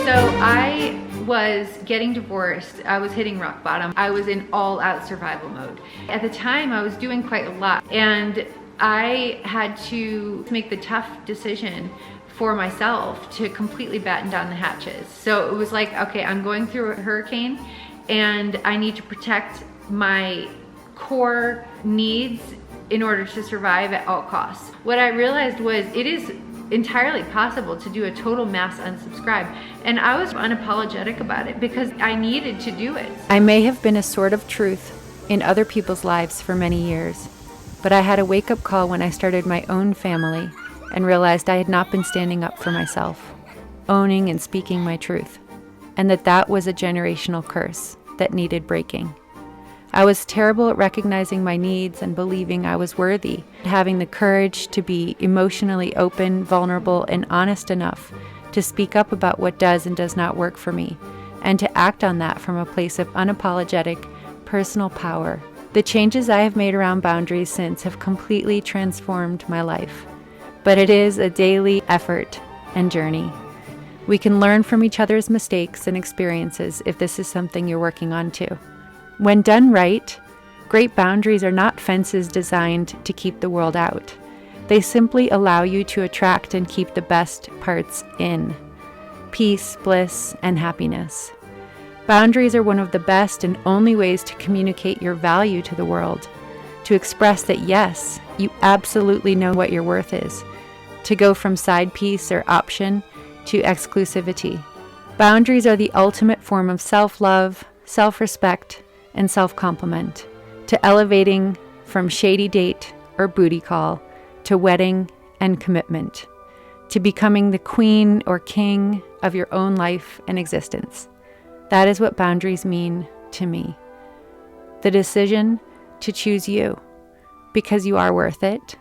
So I was getting divorced. I was hitting rock bottom. I was in all-out survival mode. At the time, I was doing quite a lot, and I had to make the tough decision for myself to completely batten down the hatches. So it was like, okay, I'm going through a hurricane and I need to protect my core needs in order to survive at all costs. What I realized was it is entirely possible to do a total mass unsubscribe, and I was unapologetic about it because I needed to do it. I may have been a sort of truth in other people's lives for many years, but I had a wake-up call when I started my own family and realized I had not been standing up for myself, owning and speaking my truth, and that was a generational curse that needed breaking. I was terrible at recognizing my needs and believing I was worthy, having the courage to be emotionally open, vulnerable, and honest enough to speak up about what does and does not work for me, and to act on that from a place of unapologetic, personal power. The changes I have made around boundaries since have completely transformed my life. But it is a daily effort and journey. We can learn from each other's mistakes and experiences if this is something you're working on too. When done right, great boundaries are not fences designed to keep the world out. They simply allow you to attract and keep the best parts in: peace, bliss, and happiness. Boundaries are one of the best and only ways to communicate your value to the world, to express that yes, you absolutely know what your worth is, to go from side piece or option to exclusivity. Boundaries are the ultimate form of self-love, self-respect, and self-compliment, to elevating from shady date or booty call to wedding and commitment, to becoming the queen or king of your own life and existence. That is what boundaries mean to me. The decision to choose you because you are worth it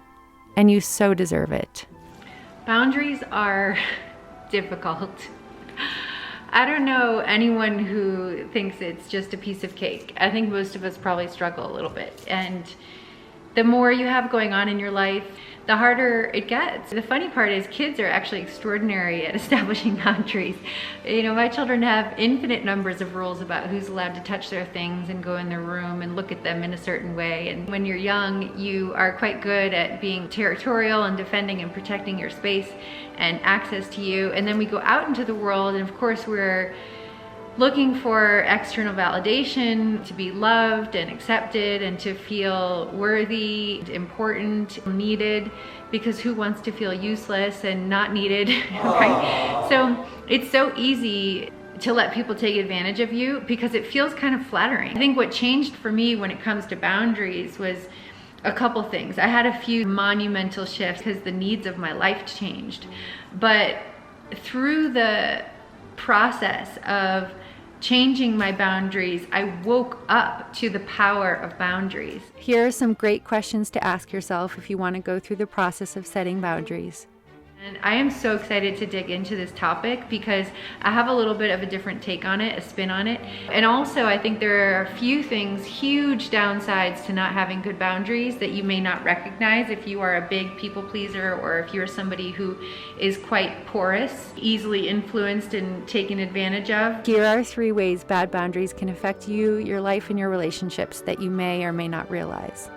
and you so deserve it. Boundaries are difficult. I don't know anyone who thinks it's just a piece of cake. I think most of us probably struggle a little bit. And the more you have going on in your life, the harder it gets. The funny part is kids are actually extraordinary at establishing boundaries. You know, my children have infinite numbers of rules about who's allowed to touch their things and go in their room and look at them in a certain way. And when you're young, you are quite good at being territorial and defending and protecting your space and access to you. And then we go out into the world, and of course we're looking for external validation, to be loved and accepted and to feel worthy, important, needed, because who wants to feel useless and not needed, right? So it's so easy to let people take advantage of you because it feels kind of flattering. I think what changed for me when it comes to boundaries was a couple things. I had a few monumental shifts because the needs of my life changed. But through the process of changing my boundaries, I woke up to the power of boundaries. Here are some great questions to ask yourself if you want to go through the process of setting boundaries. And I am so excited to dig into this topic because I have a little bit of a different take on it, a spin on it. And also I think there are a few things, huge downsides to not having good boundaries that you may not recognize if you are a big people pleaser or if you're somebody who is quite porous, easily influenced and taken advantage of. Here are 3 ways bad boundaries can affect you, your life, and your relationships that you may or may not realize.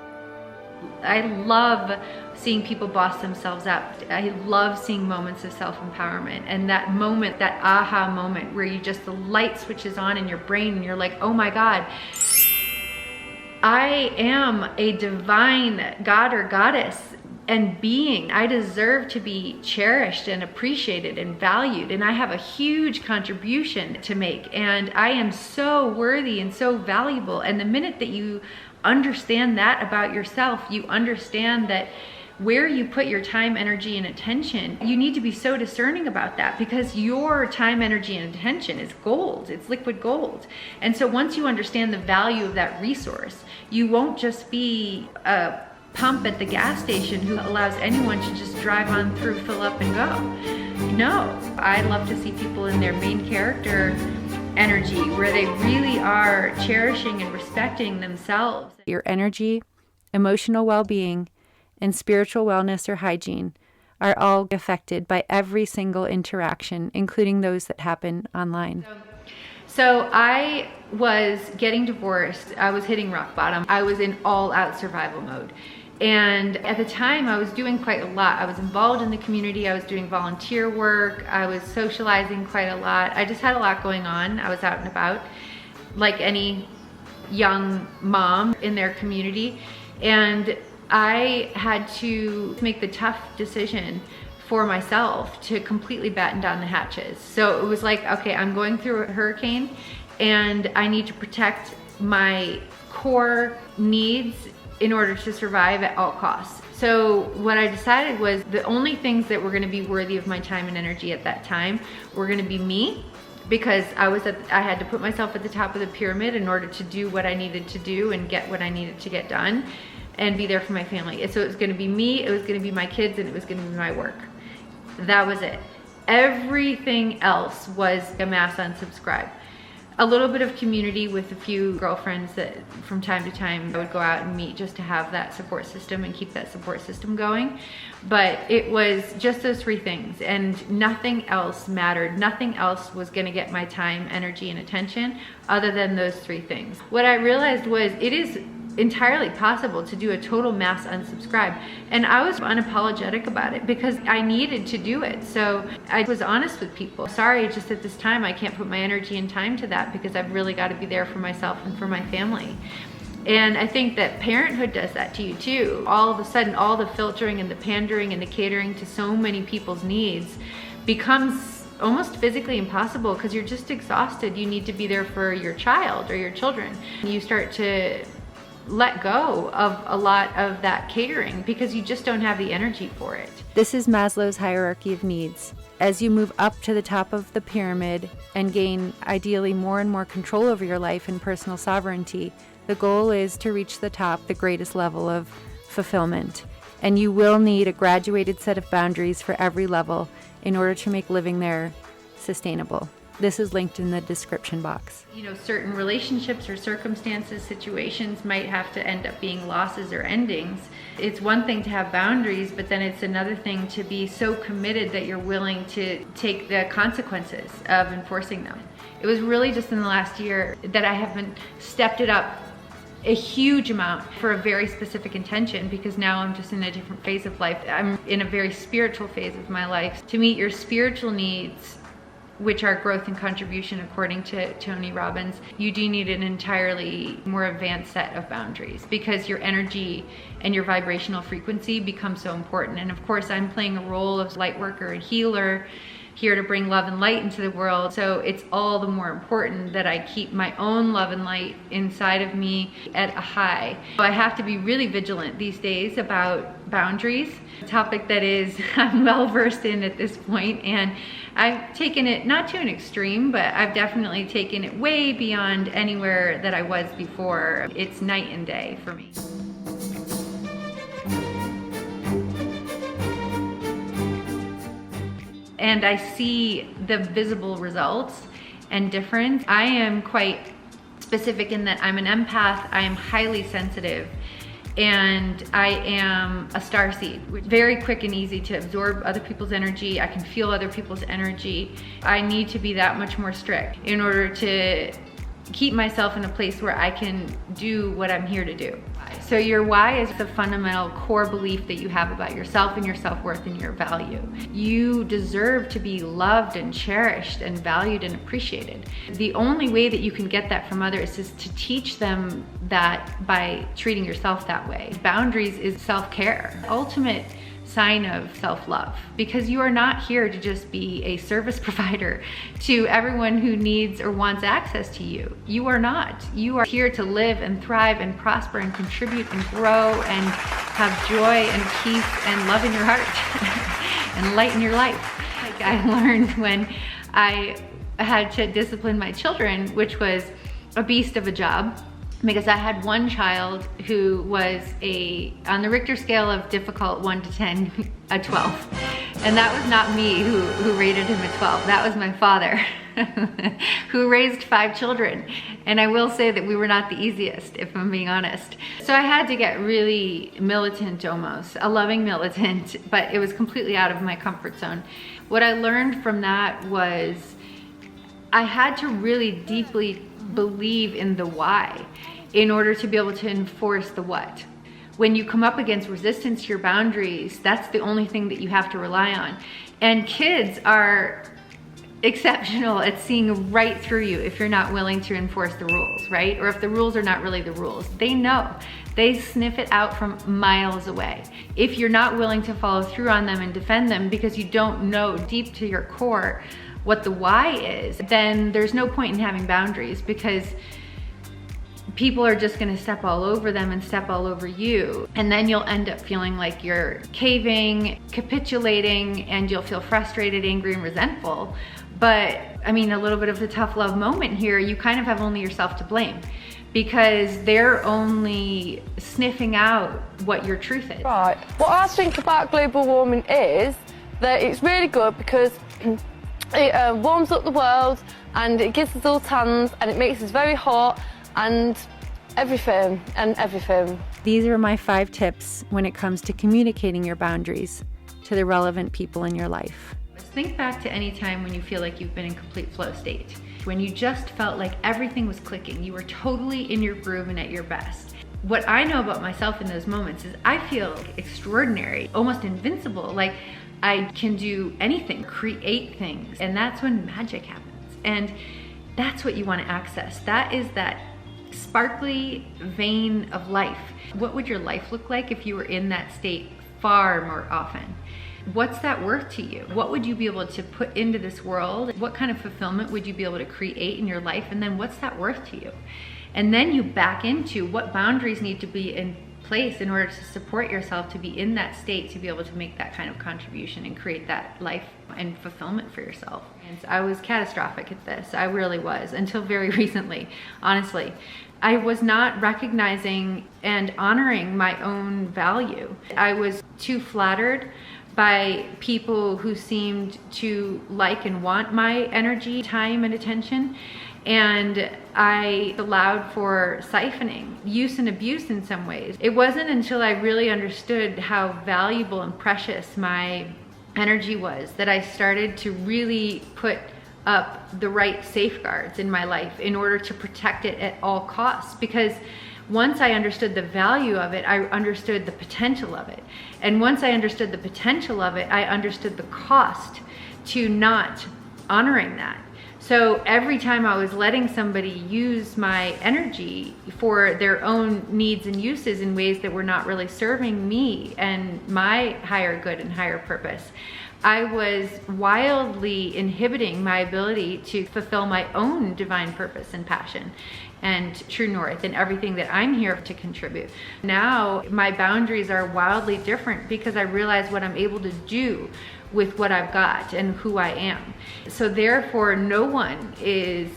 I love seeing people boss themselves up. I love seeing moments of self-empowerment, and that moment, that aha moment where you just, the light switches on in your brain and you're like, oh my God, I am a divine God or goddess and being. I deserve to be cherished and appreciated and valued, and I have a huge contribution to make, and I am so worthy and so valuable. And the minute that you understand that about yourself, you understand that where you put your time, energy, and attention, you need to be so discerning about that, because your time, energy, and attention is gold. It's liquid gold. And so once you understand the value of that resource, you won't just be a pump at the gas station who allows anyone to just drive on through, fill up, and go. No, I love to see people in their main character energy, where they really are cherishing and respecting themselves. Your energy, emotional well-being, and spiritual wellness or hygiene are all affected by every single interaction, including those that happen online. So I was getting divorced. I was hitting rock bottom. I was in all out survival mode. And at the time I was doing quite a lot. I was involved in the community. I was doing volunteer work. I was socializing quite a lot. I just had a lot going on. I was out and about like any young mom in their community. And I had to make the tough decision for myself to completely batten down the hatches. So it was like, okay, I'm going through a hurricane and I need to protect my core needs in order to survive at all costs. So what I decided was the only things that were gonna be worthy of my time and energy at that time were gonna be me, because I had to put myself at the top of the pyramid in order to do what I needed to do and get what I needed to get done and be there for my family. And so it was gonna be me, it was gonna be my kids, and it was gonna be my work. That was it. Everything else was a mass unsubscribe. A little bit of community with a few girlfriends that from time to time I would go out and meet just to have that support system and keep that support system going. But it was just those three things, and nothing else mattered. Nothing else was gonna get my time, energy, and attention other than those three things. What I realized was it is entirely possible to do a total mass unsubscribe, and I was unapologetic about it because I needed to do it. So I was honest with people. Sorry, just at this time I can't put my energy and time to that because I've really got to be there for myself and for my family. And I think that parenthood does that to you too. All of a sudden, all the filtering and the pandering and the catering to so many people's needs becomes almost physically impossible because you're just exhausted. You need to be there for your child or your children. You start to let go of a lot of that catering because you just don't have the energy for it. This is Maslow's hierarchy of needs. As you move up to the top of the pyramid and gain ideally more and more control over your life and personal sovereignty, the goal is to reach the top, the greatest level of fulfillment. And you will need a graduated set of boundaries for every level in order to make living there sustainable. This is linked in the description box. You know, certain relationships or circumstances, situations might have to end up being losses or endings. It's one thing to have boundaries, but then it's another thing to be so committed that you're willing to take the consequences of enforcing them. It was really just in the last year that I haven't stepped it up a huge amount for a very specific intention, because now I'm just in a different phase of life. I'm in a very spiritual phase of my life. To meet your spiritual needs, which are growth and contribution according to Tony Robbins, you do need an entirely more advanced set of boundaries because your energy and your vibrational frequency become so important. And of course, I'm playing a role of light worker and healer here to bring love and light into the world. So it's all the more important that I keep my own love and light inside of me at a high. So I have to be really vigilant these days about boundaries, a topic that is I'm well versed in at this point, and I've taken it not to an extreme, but I've definitely taken it way beyond anywhere that I was before. It's night and day for me. And I see the visible results and difference. I am quite specific in that I'm an empath, I am highly sensitive, and I am a starseed. Very quick and easy to absorb other people's energy. I can feel other people's energy. I need to be that much more strict in order to keep myself in a place where I can do what I'm here to do. So your why is the fundamental core belief that you have about yourself and your self-worth and your value. You deserve to be loved and cherished and valued and appreciated. The only way that you can get that from others is to teach them that by treating yourself that way. Boundaries is self-care. Ultimate sign of self-love, because you are not here to just be a service provider to everyone who needs or wants access to you. You are not. You are here to live and thrive and prosper and contribute and grow and have joy and peace and love in your heart and light in your life. Like I learned when I had to discipline my children, which was a beast of a job, because I had one child who was on the Richter scale of difficult 1 to 10, a 12. And that was not me who rated him a 12. That was my father who raised 5 children. And I will say that we were not the easiest, if I'm being honest. So I had to get really militant almost, a loving militant, but it was completely out of my comfort zone. What I learned from that was I had to really deeply believe in the why in order to be able to enforce the what. When you come up against resistance to your boundaries, that's the only thing that you have to rely on. And kids are exceptional at seeing right through you if you're not willing to enforce the rules, right? Or if the rules are not really the rules. They know. They sniff it out from miles away. If you're not willing to follow through on them and defend them because you don't know deep to your core what the why is, then there's no point in having boundaries, because people are just gonna step all over them and step all over you. And then you'll end up feeling like you're caving, capitulating, and you'll feel frustrated, angry, and resentful. But I mean, a little bit of the tough love moment here, you kind of have only yourself to blame, because they're only sniffing out what your truth is. Right, what I think about global warming is that it's really good because it warms up the world and it gives us all tans and it makes us very hot and everything. These are my 5 tips when it comes to communicating your boundaries to the relevant people in your life. Think back to any time when you feel like you've been in complete flow state, when you just felt like everything was clicking, you were totally in your groove and at your best. What I know about myself in those moments is I feel extraordinary, almost invincible, like I can do anything, create things, and that's when magic happens. And that's what you want to access. That is that sparkly vein of life. What would your life look like if you were in that state far more often? What's that worth to you? What would you be able to put into this world? What kind of fulfillment would you be able to create in your life? And then what's that worth to you? And then you back into what boundaries need to be in place in order to support yourself to be in that state, to be able to make that kind of contribution and create that life and fulfillment for yourself. And I was catastrophic at this. I really was, until very recently, honestly. I was not recognizing and honoring my own value. I was too flattered by people who seemed to like and want my energy, time, and attention. And I allowed for siphoning, use and abuse in some ways. It wasn't until I really understood how valuable and precious my energy was that I started to really put up the right safeguards in my life in order to protect it at all costs. Because once I understood the value of it, I understood the potential of it. And once I understood the potential of it, I understood the cost to not honoring that. So every time I was letting somebody use my energy for their own needs and uses in ways that were not really serving me and my higher good and higher purpose, I was wildly inhibiting my ability to fulfill my own divine purpose and passion and true north and everything that I'm here to contribute. Now my boundaries are wildly different because I realize what I'm able to do with what I've got and who I am. So therefore, no one is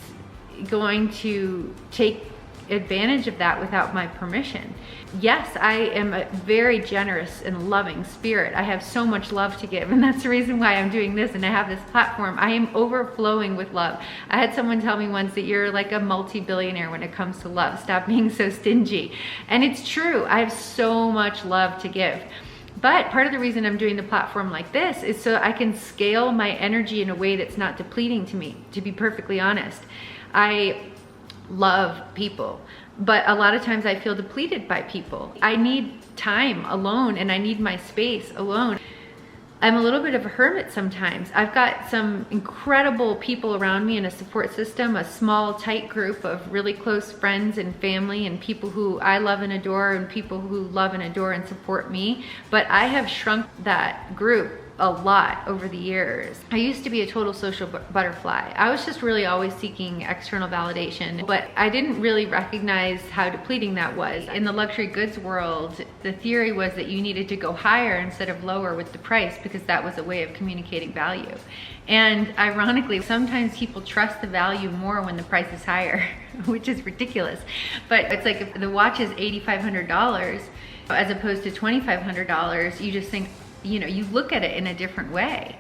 going to take advantage of that without my permission. Yes, I am a very generous and loving spirit. I have so much love to give, and that's the reason why I'm doing this and I have this platform. I am overflowing with love. I had someone tell me once that you're like a multi-billionaire when it comes to love. Stop being so stingy. And it's true. I have so much love to give. But part of the reason I'm doing the platform like this is so I can scale my energy in a way that's not depleting to me, to be perfectly honest. I love people, but a lot of times I feel depleted by people. I need time alone and I need my space alone. I'm a little bit of a hermit sometimes. I've got some incredible people around me in a support system, a small, tight group of really close friends and family and people who I love and adore and people who love and adore and support me. But I have shrunk that group a lot over the years. I used to be a total social butterfly. I was just really always seeking external validation, but I didn't really recognize how depleting that was. In the luxury goods world, the theory was that you needed to go higher instead of lower with the price because that was a way of communicating value. And ironically, sometimes people trust the value more when the price is higher, which is ridiculous. But it's like if the watch is $8,500 as opposed to $2,500, you just think, you know, you look at it in a different way.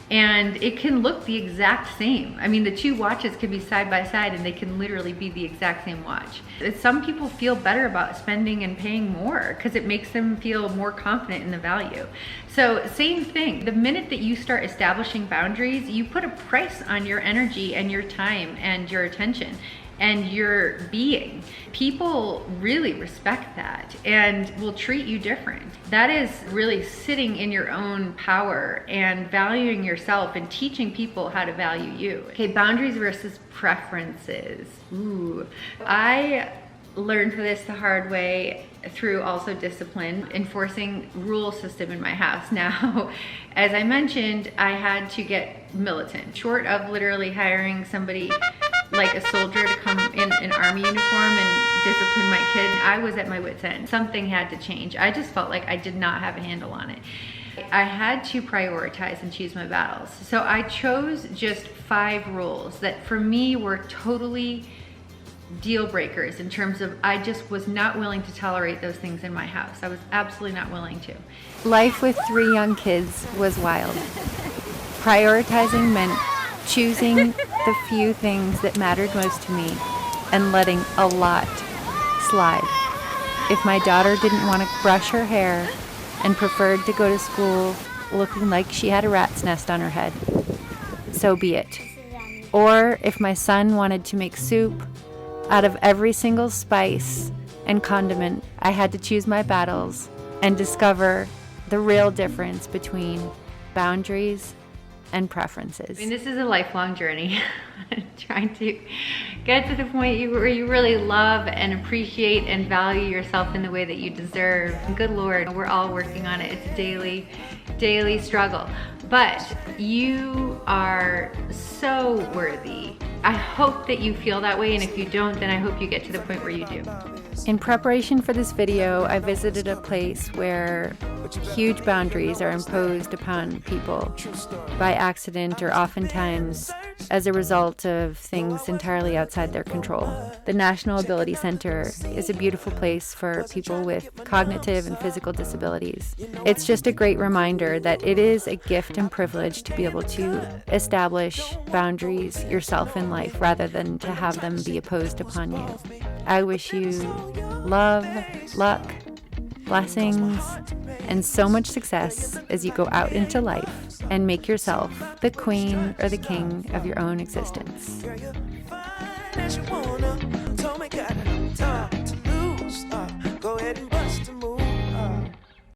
And it can look the exact same. I mean, the two watches can be side by side and they can literally be the exact same watch. Some people feel better about spending and paying more because it makes them feel more confident in the value. So same thing, the minute that you start establishing boundaries, you put a price on your energy and your time and your attention and your being. People really respect that and will treat you different. That is really sitting in your own power and valuing yourself and teaching people how to value you. Okay, boundaries versus preferences. Ooh, I learned this the hard way through also discipline, enforcing rule system in my house. Now, as I mentioned, I had to get militant. Short of literally hiring somebody like a soldier to come in an army uniform and discipline my kid, I was at my wit's end. Something had to change. I just felt like I did not have a handle on it. I had to prioritize and choose my battles. So I chose just 5 rules that for me were totally deal breakers in terms of I just was not willing to tolerate those things in my house. I was absolutely not willing to. Life with 3 young kids was wild. Prioritizing meant choosing the few things that mattered most to me and letting a lot slide. If my daughter didn't want to brush her hair and preferred to go to school looking like she had a rat's nest on her head, so be it. Or if my son wanted to make soup out of every single spice and condiment, I had to choose my battles and discover the real difference between boundaries and preferences. I mean, this is a lifelong journey. Trying to get to the point where you really love and appreciate and value yourself in the way that you deserve. And good Lord, we're all working on it. It's a daily struggle. But you are so worthy. I hope that you feel that way, and if you don't, then I hope you get to the point where you do. In preparation for this video, I visited a place where huge boundaries are imposed upon people by accident or oftentimes as a result of things entirely outside their control. The National Ability Center is a beautiful place for people with cognitive and physical disabilities. It's just a great reminder that it is a gift and privilege to be able to establish boundaries yourself in life rather than to have them be imposed upon you. I wish you love, luck, blessings, and so much success as you go out into life and make yourself the queen or the king of your own existence.